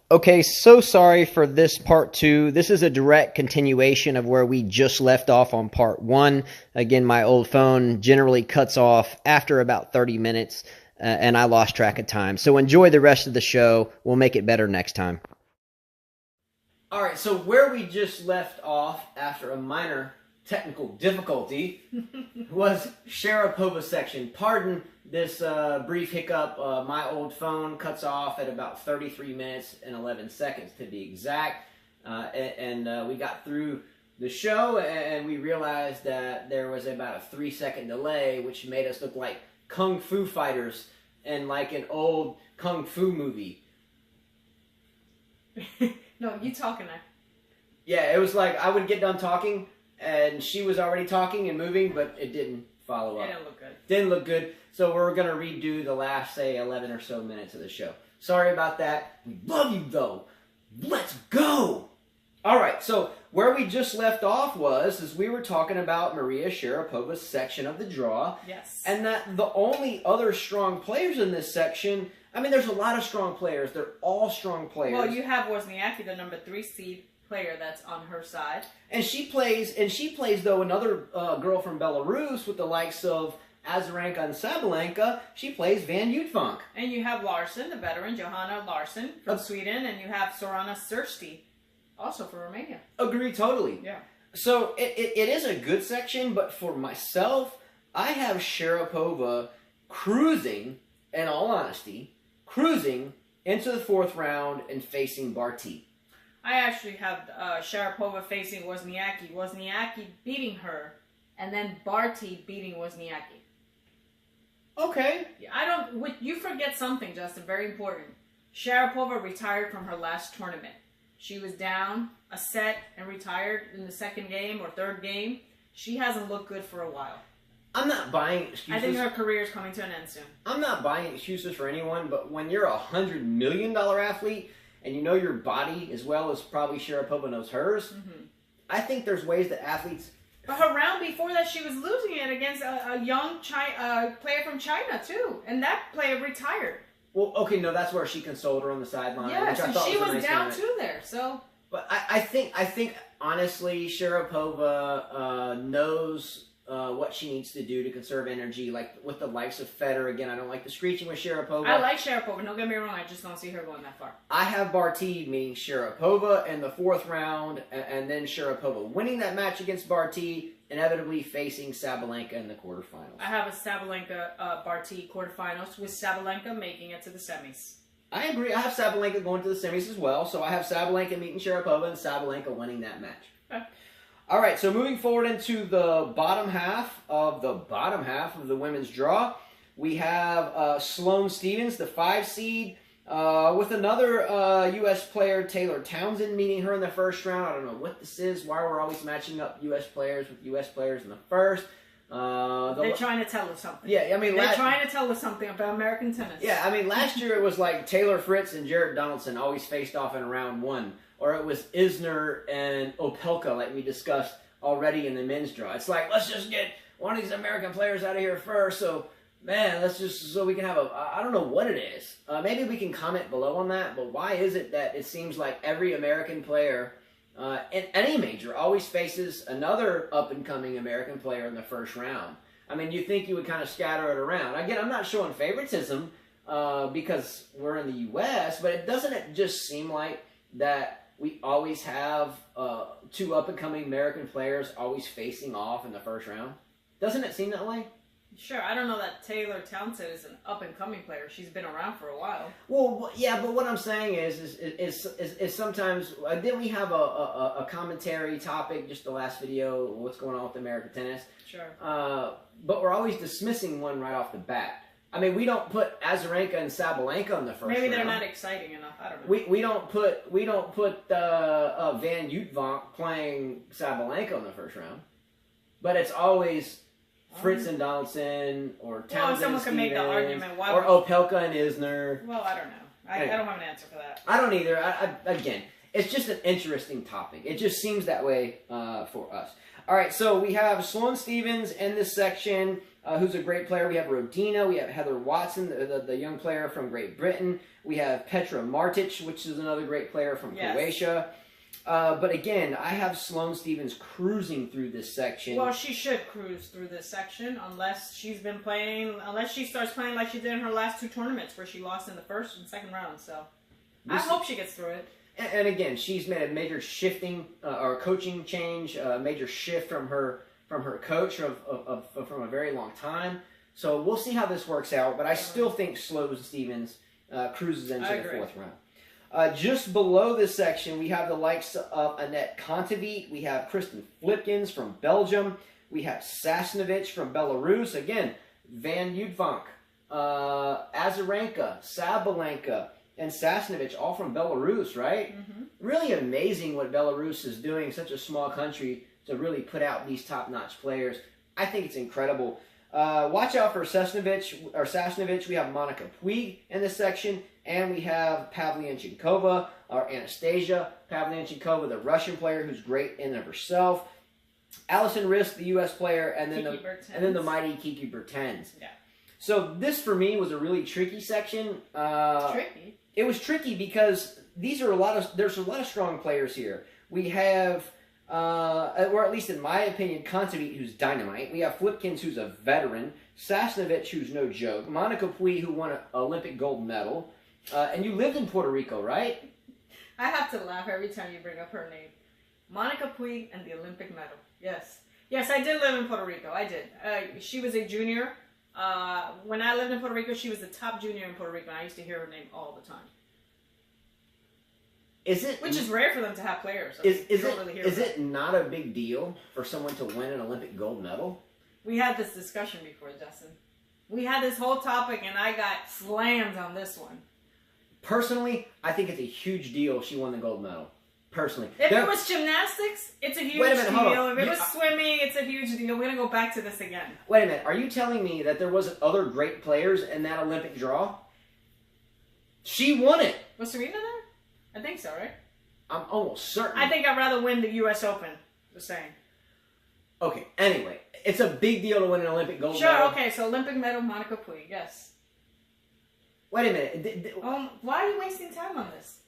Okay, so sorry for this part 2. This is a direct continuation of where we just left off on part 1. Again, my old phone generally cuts off after about 30 minutes, and I lost track of time. So enjoy the rest of the show. We'll make it better next time. All right, so where we just left off after a minor technical difficulty was Sharapova's section. Pardon this brief hiccup. My old phone cuts off at about 33 minutes and 11 seconds to be exact. And we got through the show and we realized that there was about a 3-second delay, which made us look like kung fu fighters in like an old kung fu movie. No, you talking now. Yeah, it was like I would get done talking and she was already talking and moving, but it didn't follow up. It didn't look good. Didn't look good. So we're going to redo the last, say, 11 or so minutes of the show. Sorry about that. We love you, though. Let's go! All right, so where we just left off is we were talking about Maria Sharapova's section of the draw. Yes. And that the only other strong players in this section, I mean, there's a lot of strong players. They're all strong players. Well, you have Wozniacki, the number 3 seed player that's on her side. And she plays though, another girl from Belarus with the likes of Azarenka and Sabalenka. She plays Van Uytvanck. And you have Larsen, the veteran, Johanna Larsen from Sweden, and you have Sorana Sirsti, also for Romania. Agree totally. Yeah. So it is a good section, but for myself, I have Sharapova cruising, in all honesty, cruising into the 4th round and facing Barty. I actually have Sharapova facing Wozniacki. Wozniacki beating her, and then Barty beating Wozniacki. Okay. You forget something, Justin, very important. Sharapova retired from her last tournament. She was down a set and retired in the 2nd game or 3rd game. She hasn't looked good for a while. I'm not buying excuses. I think her career is coming to an end soon. I'm not buying excuses for anyone, but when you're a $100 million athlete and you know your body as well as probably Sharapova knows hers, I think there's ways that athletes... But her round before that, she was losing it against a young player from China, too. And that player retired. Well, okay, no, that's where she consoled her on the sideline. Yes, which I thought she was was a nice down, moment. too, there, so... But I think honestly, Sharapova knows what she needs to do to conserve energy, like with the likes of Federer. Again, I don't like the screeching with Sharapova. I like Sharapova, don't get me wrong, I just don't see her going that far. I have Barty meeting Sharapova in the 4th round, and then Sharapova winning that match against Barty, inevitably facing Sabalenka in the quarterfinals. I have a Sabalenka-Barty quarterfinals, with Sabalenka making it to the semis. I agree. I have Sabalenka going to the semis as well, so I have Sabalenka meeting Sharapova and Sabalenka winning that match. Okay. All right, so moving forward into the bottom half of the women's draw, we have Sloane Stephens, the 5 seed, with another U.S. player, Taylor Townsend, meeting her in the 1st round. I don't know what this is, why we're always matching up U.S. players with U.S. players in the 1st. They're trying to tell us something. Yeah, I mean... They're trying to tell us something about American tennis. Yeah, I mean, last year it was like Taylor Fritz and Jared Donaldson always faced off in round 1. Or it was Isner and Opelka, like we discussed already in the men's draw. It's like, let's just get one of these American players out of here first, so, man, so we can have I don't know what it is. Maybe we can comment below on that, but why is it that it seems like every American player in any major always faces another up-and-coming American player in the 1st round? I mean, you think you would kind of scatter it around. Again, I'm not showing favoritism because we're in the U.S., but doesn't it just seem like that we always have 2 up-and-coming American players always facing off in the 1st round? Doesn't it seem that way? Sure, I don't know that Taylor Townsend is an up-and-coming player. She's been around for a while. Well, yeah, but what I'm saying is sometimes... didn't we have a commentary topic, just the last video, what's going on with American tennis? Sure. But we're always dismissing one right off the bat. I mean, we don't put Azarenka and Sabalenka in the 1st round. Maybe they're not exciting enough. I don't know. We don't put Van Uytvanck playing Sabalenka in the 1st round. But it's always Fritz and Donaldson or Townsend someone can make the argument. Or Opelka and Isner. Well, I don't know. I don't have an answer for that. I don't either. Again, it's just an interesting topic. It just seems that way for us. All right, so we have Sloane Stephens in this section. who's a great player. We have Rodina. We have Heather Watson, the young player from Great Britain. We have Petra Martic, which is another great player from Croatia. But again, I have Sloane Stephens cruising through this section. Well, she should cruise through this section unless she starts playing like she did in her last 2 tournaments where she lost in the first and second round. So I hope she gets through it. And again, she's made a major shifting or coaching change, a major shift from her coach from a very long time. So we'll see how this works out. But I still think Sloane Stephens cruises into the 4th round. Just below this section, we have the likes of Annette Kontaveit. We have Kristen Flipkens from Belgium. We have Sasnovich from Belarus. Again, Van Uytvanck, Azarenka, Sabalenka, and Sasnovich, all from Belarus, right? Mm-hmm. Really amazing what Belarus is doing, such a small country, to really put out these top-notch players. I think it's incredible. Watch out for Sasnovich. We have Monica Puig in this section, and we have Pavlyuchenkova, or Anastasia Pavlyuchenkova, the Russian player who's great in and of herself. Alison Riske, the U.S. player, and then the mighty Kiki Bertens. Yeah. So this for me was a really tricky section. Tricky. It was tricky because there's a lot of strong players here. We have, or at least in my opinion, Kontaveit, who's dynamite. We have Flipkens, who's a veteran. Sasnovich, who's no joke. Monica Puig, who won an Olympic gold medal. And you lived in Puerto Rico, right? I have to laugh every time you bring up her name. Monica Puig and the Olympic medal. Yes. Yes, I did live in Puerto Rico. I did. She was a junior. When I lived in Puerto Rico, she was the top junior in Puerto Rico, and I used to hear her name all the time. Which is rare for them to have players. Is it not a big deal for someone to win an Olympic gold medal? We had this discussion before, Justin. We had this whole topic, and I got slammed on this one. Personally, I think it's a huge deal she won the gold medal. Personally. If it was gymnastics, it's a huge deal. If it was swimming, it's a huge deal. We're going to go back to this again. Wait a minute. Are you telling me that there wasn't other great players in that Olympic draw? She won it. Was Serena there? I think so, right? I'm almost certain. I think I'd rather win the U.S. Open. Just saying. Okay. Anyway, it's a big deal to win an Olympic gold medal. Sure. Okay. So Olympic medal, Monica Puig. Yes. Wait a minute. Why are you wasting time on this?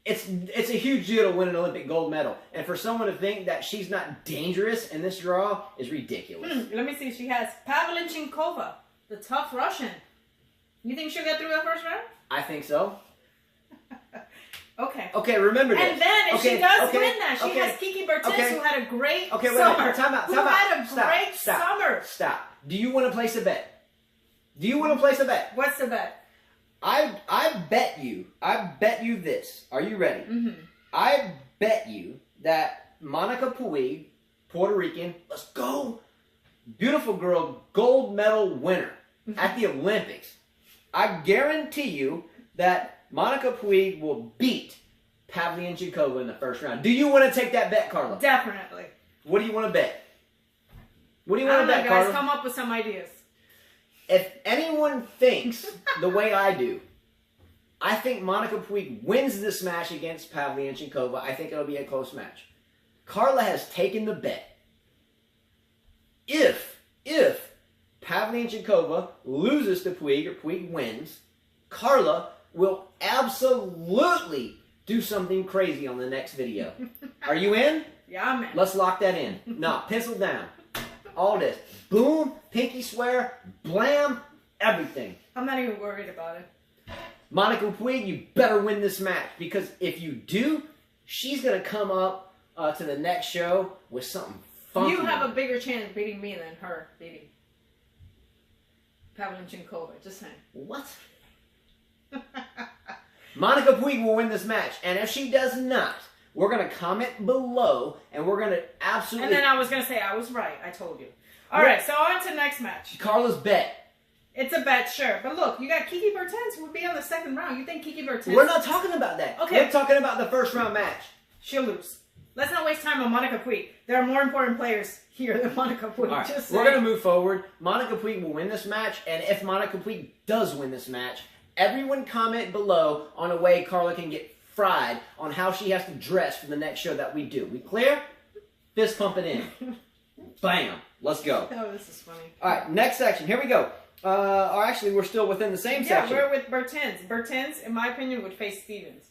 It's a huge deal to win an Olympic gold medal. And for someone to think that she's not dangerous in this draw is ridiculous. Let me see. She has Pavlyuchenkova, the tough Russian. You think she'll get through the first round? I think so. Okay. Okay, remember this. And then if she does win that, she has Kiki Bertens, who had a great summer. Time out. Summer. Stop. Do you want to place a bet? What's the bet? I bet you this. Are you ready? Mm-hmm. I bet you that Monica Puig, Puerto Rican, let's go, beautiful girl, gold medal winner at the Olympics. I guarantee you that Monica Puig will beat Pavlyuchenkova in the first round. Do you want to take that bet, Carla? Definitely. What do you want to bet? What do you want to bet, Carla? Guys, come up with some ideas. If anyone thinks the way I do, I think Monica Puig wins this match against Pavlyuchenkova. I think it'll be a close match. Carla has taken the bet. If Pavlyuchenkova loses to Puig or Puig wins, Carla will absolutely do something crazy on the next video. Are you in? Yeah, I'm in. Let's lock that in. No, pencil down. All this. Boom, pinky swear, blam, everything. I'm not even worried about it. Monica Puig, you better win this match, because if you do, she's going to come up to the next show with something funky. You have a bigger chance beating me than her beating Pavlyuchenkova. Just saying. What? Monica Puig will win this match, and if she does not, we're going to comment below, and we're going to absolutely... And then I was going to say, I was right. I told you. All right, so on to next match. Carla's bet. It's a bet, sure. But look, you got Kiki Bertens, who would be on the second round. You think Kiki Bertens... We're not talking about that. Okay. We're talking about the first round match. She'll lose. Let's not waste time on Monica Puig. There are more important players here than Monica Puig. All right, we're going to move forward. Monica Puig will win this match, and if Monica Puig does win this match, everyone comment below on a way Carla can get fried on how she has to dress for the next show that we do. We clear? Fist pump it in. Bam. Let's go. Oh, this is funny. All right, next section. Here we go. Or actually, we're still within the same section. Yeah, we're with Bertens. Bertens, in my opinion, would face Stevens.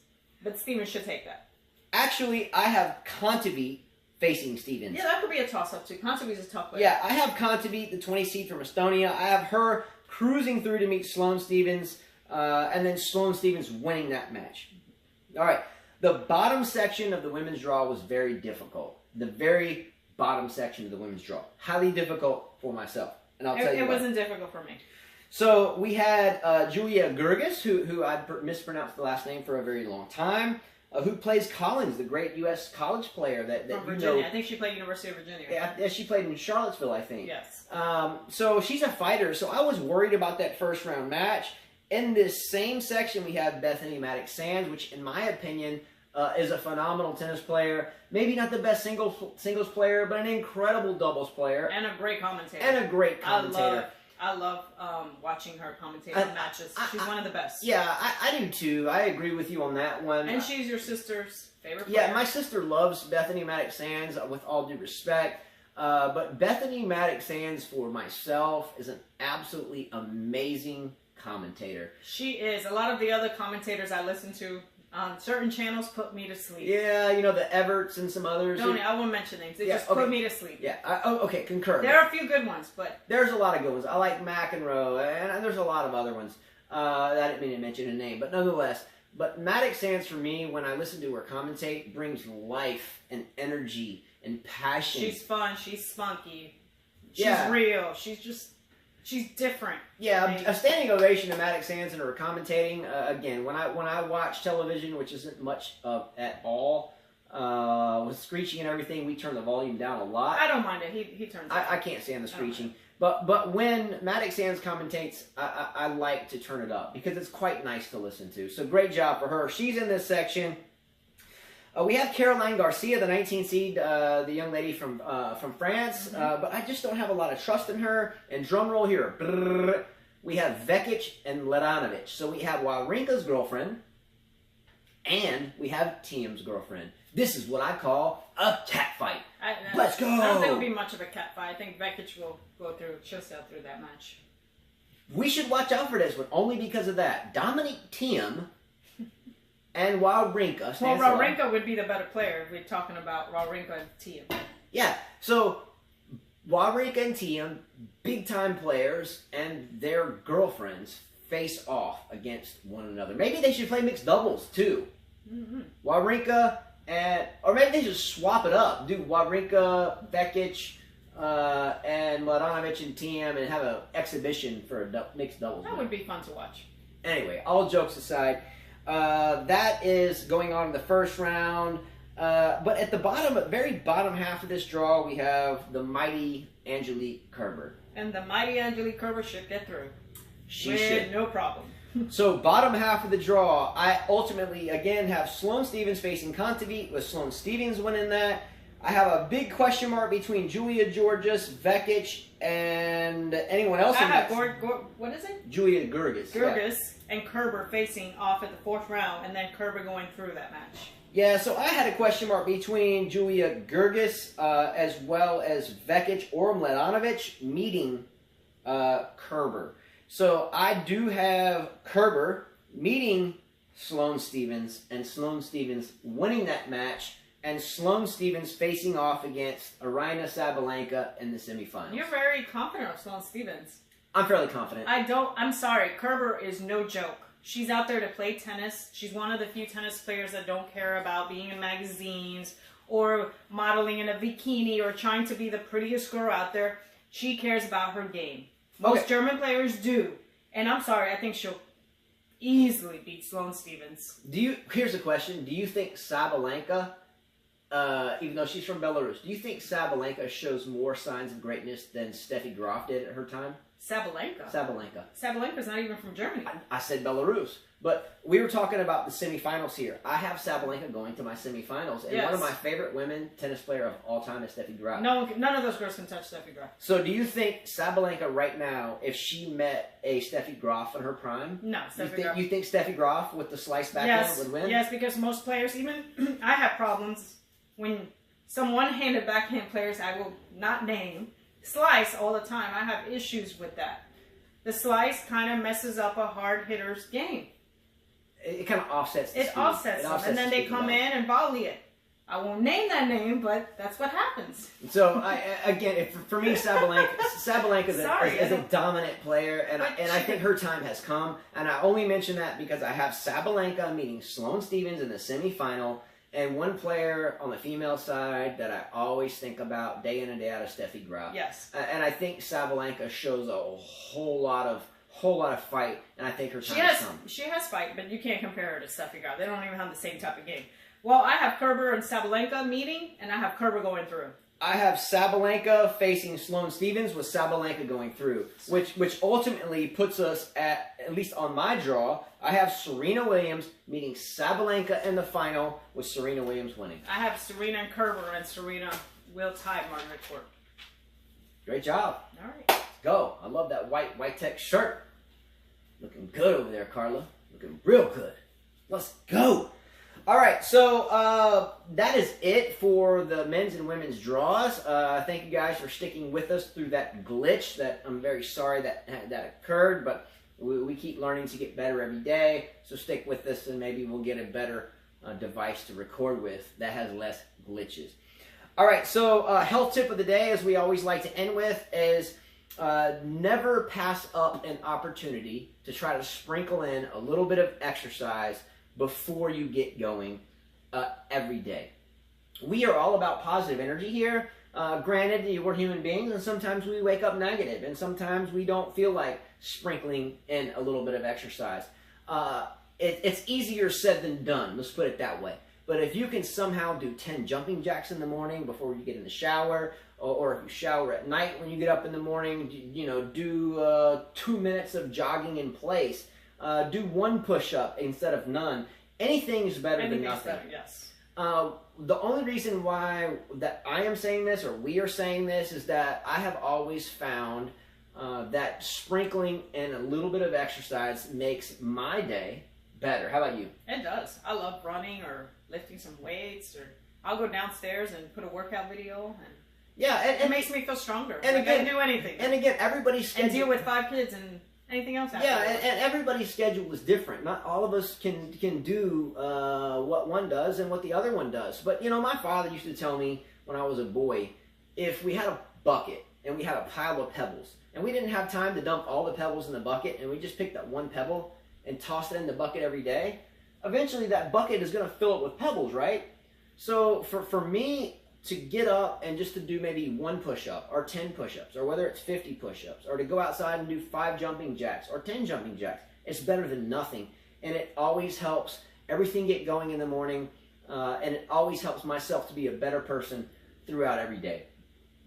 But Stevens should take that. Actually, I have Kontaveit facing Stevens. Yeah, that could be a toss-up, too. Kontaveit's a tough player. Yeah, I have Kontaveit, the 20 seed from Estonia. I have her cruising through to meet Sloane Stevens, and then Sloane Stevens winning that match. All right, the bottom section of the women's draw was very difficult. The very bottom section of the women's draw. Highly difficult for myself. And I'll tell you it wasn't difficult for me. So we had Julia Gerges, who I mispronounced the last name for a very long time, who plays Collins, the great U.S. college player that From you Virginia. know. I think she played University of Virginia. Yeah, she played in Charlottesville, I think. Yes. So she's a fighter. So I was worried about that first round match. In this same section, we have Bethany Maddox-Sands, which, in my opinion, is a phenomenal tennis player. Maybe not the best singles player, but an incredible doubles player. And a great commentator. I love watching her commentate on matches. She's one of the best. Yeah, I do too. I agree with you on that one. And she's your sister's favorite player. Yeah, my sister loves Bethany Maddox-Sands, with all due respect. But Bethany Maddox-Sands, for myself, is an absolutely amazing commentator. She is. A lot of the other commentators I listen to on certain channels put me to sleep. Yeah, you know, the Everts and some others. I won't mention names. They just put me to sleep. Yeah, okay, concur. There are a few good ones, but... There's a lot of good ones. I like McEnroe, and there's a lot of other ones. I didn't mean to mention a name, but nonetheless. But Maddox-Sands, for me, when I listen to her commentate, brings life and energy and passion. She's fun. She's spunky. She's real. She's different. Yeah, a standing ovation to Maddox-Sands and her commentating. Again, when I watch television, which isn't much of at all, with screeching and everything, we turn the volume down a lot. I don't mind it. He turns it down. I can't stand the screeching. But when Maddox-Sands commentates, I like to turn it up because it's quite nice to listen to. So great job for her. She's in this section. We have Caroline Garcia, the 19 seed, the young lady from France, but I just don't have a lot of trust in her. And drum roll here, brrr, we have Vekic and Mladenovic. So we have Wawrinka's girlfriend, and we have Thiem's girlfriend. This is what I call a cat fight. Let's go! I don't think it'll be much of a cat fight. I think Vekic will go through. She'll sail through that match. We should watch out for this one, only because of that. Dominique Thiem and Wawrinka. Well, Wawrinka would be the better player if we're talking about Wawrinka and Thiem. Yeah, so Wawrinka and Thiem, big-time players, and their girlfriends face off against one another. Maybe they should play mixed doubles, too. Wawrinka or maybe they should swap it up. Do Wawrinka, Vekic, and Mladenovic and Thiem and have an exhibition for a mixed doubles. That would be fun to watch. Anyway, all jokes aside, that is going on in the first round. But at the very bottom half of this draw, we have the mighty Angelique Kerber. And the mighty Angelique Kerber should get through. She should. No problem. So, bottom half of the draw, I ultimately, again, have Sloane Stevens facing Kontaveit, with Sloane Stevens winning that. I have a big question mark between Julia Georges, Vekic, and anyone else. I have what is it? Julia Gerges. Gerges and Kerber facing off at the fourth round, and then Kerber going through that match. Yeah, so I had a question mark between Julia Gerges as well as Vekic or Mladenovic meeting Kerber. So I do have Kerber meeting Sloane Stevens, and Sloane Stevens winning that match, and Sloane Stevens facing off against Aryna Sabalenka in the semifinals. You're very confident of Sloane Stevens. I'm fairly confident. I'm sorry. Kerber is no joke. She's out there to play tennis. She's one of the few tennis players that don't care about being in magazines or modeling in a bikini or trying to be the prettiest girl out there. She cares about her game. Most German players do. And I'm sorry, I think she'll easily beat Sloane Stevens. Here's a question. Do you think Sabalenka, even though she's from Belarus, do you think Sabalenka shows more signs of greatness than Steffi Graf did at her time? Sabalenka? Sabalenka's not even from Germany. I said Belarus. But we were talking about the semifinals here. I have Sabalenka going to my semifinals. And one of my favorite women tennis player of all time is Steffi Graf. No, none of those girls can touch Steffi Graf. So do you think Sabalenka right now, if she met a Steffi Graf in her prime? No, You think Steffi Graf with the slice backhand would win? Yes, because most players, even I have problems when some one-handed backhand players I will not name slice all the time. I have issues with that. The slice kind of messes up a hard hitter's game. It kind of offsets the speed. It offsets them, and then they come in and volley it. I won't name that name, but that's what happens. So, again, for me, Sabalenka is a dominant player, and I think her time has come. And I only mention that because I have Sabalenka meeting Sloane Stephens in the semifinal, and one player on the female side that I always think about day in and day out is Steffi Graf. Yes. And I think Sabalenka shows a whole lot of fight, and I think her time has come. She has fight, but you can't compare her to Steffi Graf. They don't even have the same type of game. Well, I have Kerber and Sabalenka meeting, and I have Kerber going through. I have Sabalenka facing Sloane Stephens with Sabalenka going through, which ultimately puts us at least on my draw, I have Serena Williams meeting Sabalenka in the final with Serena Williams winning. I have Serena and Kerber, and Serena will tie Margaret Court. Great job. All right. Let's go. I love that white YTEX shirt. Looking good over there, Carla. Looking real good. Let's go. All right, so that is it for the men's and women's draws. Thank you guys for sticking with us through that glitch. That I'm very sorry that occurred, but we keep learning to get better every day. So stick with us, and maybe we'll get a better device to record with that has less glitches. All right, so health tip of the day, as we always like to end with, is never pass up an opportunity to try to sprinkle in a little bit of exercise before you get going every day. We are all about positive energy here. Granted, we're human beings, and sometimes we wake up negative, and sometimes we don't feel like sprinkling in a little bit of exercise. It's easier said than done, let's put it that way. But if you can somehow do 10 jumping jacks in the morning before you get in the shower, or if you shower at night when you get up in the morning, do 2 minutes of jogging in place. Do 1 push-up instead of none. Anything is better than nothing. Better, yes. The only reason why that I am saying this, or we are saying this, is that I have always found that sprinkling in a little bit of exercise makes my day better. How about you? It does. I love running or lifting some weights, or I'll go downstairs and put a workout video, and yeah, it makes me feel stronger. And again, I can do anything. And again, everybody's schedule, and deal with 5 kids and anything else. Yeah, and everybody's schedule is different. Not all of us can do what one does and what the other one does. But my father used to tell me when I was a boy, if we had a bucket and we had a pile of pebbles, and we didn't have time to dump all the pebbles in the bucket, and we just picked that one pebble and tossed it in the bucket every day, eventually that bucket is going to fill it with pebbles, right? So for me to get up and just to do maybe 1 push-up or 10 push-ups, or whether it's 50 push-ups, or to go outside and do 5 jumping jacks or 10 jumping jacks, it's better than nothing. And it always helps everything get going in the morning, and it always helps myself to be a better person throughout every day.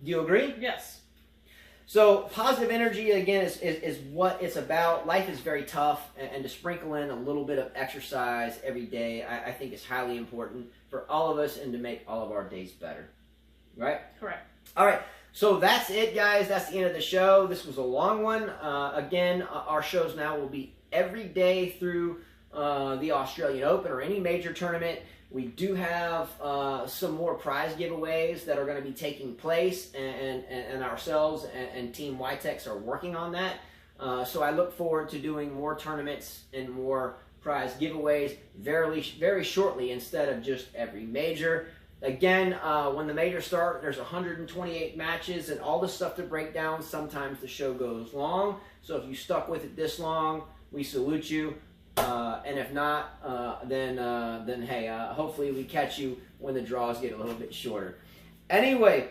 Do you agree? Yes. So positive energy, again, is what it's about. Life is very tough, and to sprinkle in a little bit of exercise every day, I think is highly important for all of us, and to make all of our days better. Right? Correct. All right. So that's it, guys. That's the end of the show. This was a long one. Again, our shows now will be every day through the Australian Open or any major tournament. We do have some more prize giveaways that are going to be taking place, and ourselves and Team YTEX are working on that. So I look forward to doing more tournaments and more prize giveaways very shortly, instead of just every major. Again, when the majors start, there's 128 matches and all the stuff to break down. Sometimes the show goes long, so if you stuck with it this long, we salute you. And if not, then hey, hopefully we catch you when the draws get a little bit shorter. Anyway,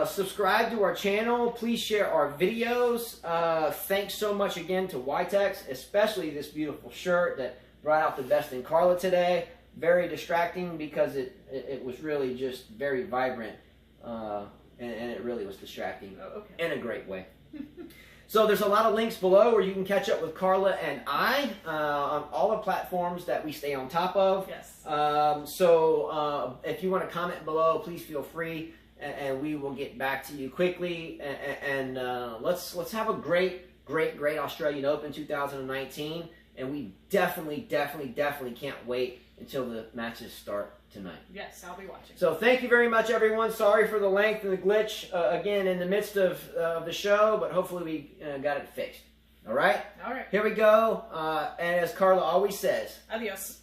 subscribe to our channel. Please share our videos. Thanks so much again to YTEX, especially this beautiful shirt that brought out the best in Carla today. Very distracting because it was really just very vibrant, and it really was distracting in a great way. So there's a lot of links below where you can catch up with Carla and I on all the platforms that we stay on top of. Yes. So if you want to comment below, please feel free, and we will get back to you quickly. And let's have a great Australian Open 2019. and we definitely can't wait until the matches start tonight. Yes, I'll be watching. So thank you very much, everyone. Sorry for the length and the glitch, again, in the midst of the show, but hopefully we got it fixed. All right? All right. Here we go. And as Carla always says, Adios.